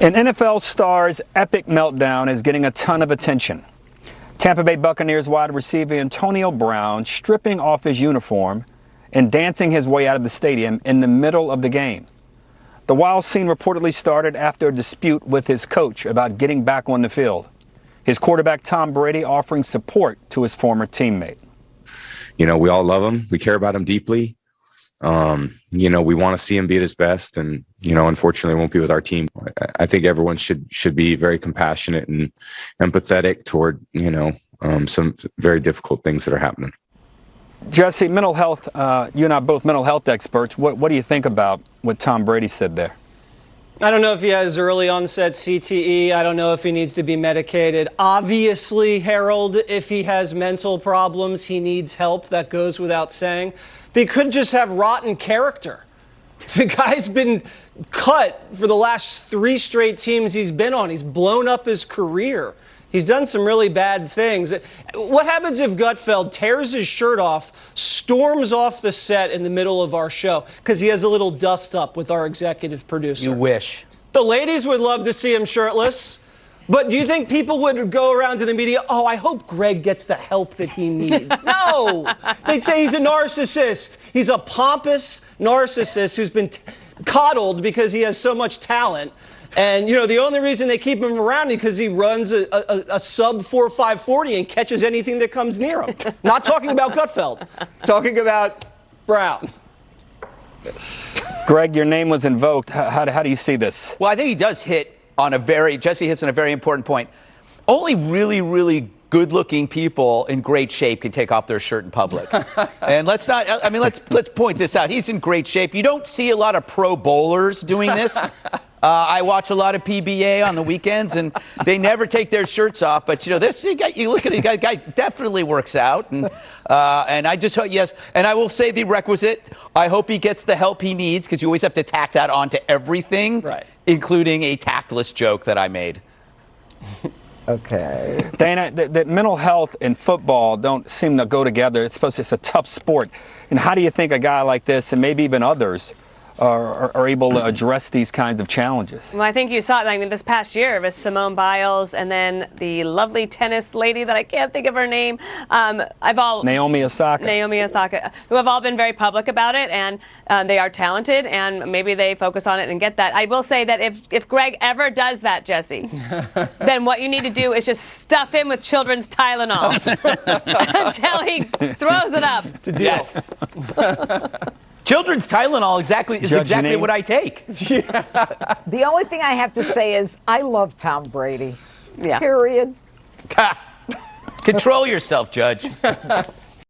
An NFL star's epic meltdown is getting a ton of attention. Tampa Bay Buccaneers wide receiver Antonio Brown stripping off his uniform and dancing his way out of the stadium in the middle of the game. The wild scene reportedly started after a dispute with his coach about getting back on the field. His quarterback Tom Brady offering support to his former teammate. You know, we all love him. We care about him deeply. You know, we want to see him be at his best, and, you know, unfortunately it won't be with our team. I think everyone should be very compassionate and empathetic toward, you know, some very difficult things that are happening. Jesse, mental health, you and I are both mental health experts. What do you think about what Tom Brady said there? I don't know if he has early onset CTE. I don't know if he needs to be medicated. Obviously, Harold, if he has mental problems, he needs help. That goes without saying. But he could just have rotten character. The guy's been cut for the last 3 straight teams he's been on. He's blown up his career. He's done some really bad things. What happens if Gutfeld tears his shirt off, storms off the set in the middle of our show because he has a little dust up with our executive producer? You wish. The ladies would love to see him shirtless. But do you think people would go around to the media, oh, I hope Greg gets the help that he needs? No! They'd say he's a narcissist. He's a pompous narcissist who's been coddled because he has so much talent. And, you know, the only reason they keep him around is because he runs a sub 4.540 and catches anything that comes near him. Not talking about Gutfeld. Talking about Brown. Greg, your name was invoked. How do you see this? Well, I think he does hit on Jesse hits on a very important point. Only really, really good-looking people in great shape can take off their shirt in public. And let's point this out. He's in great shape. You don't see a lot of pro bowlers doing this. I watch a lot of PBA on the weekends, and they never take their shirts off. But, you know, you look at it, the guy definitely works out. And I just hope, yes, and I will say the requisite, I hope he gets the help he needs, because you always have to tack that onto everything, right, including a tactless joke that I made. Okay. Dana, that mental health and football don't seem to go together. It's a tough sport. And how do you think a guy like this, and maybe even others, are able to address these kinds of challenges? Well, I think you saw it this past year with Simone Biles and then the lovely tennis lady that I can't think of her name. Naomi Osaka, who have all been very public about it, and they are talented, and maybe they focus on it and get that. I will say that if Greg ever does that, Jesse, then what you need to do is just stuff him with children's Tylenol until he throws it up. It's a deal. Yes. Children's Tylenol is exactly what I take. Yeah. The only thing I have to say is I love Tom Brady. Yeah. Period. Control yourself, Judge.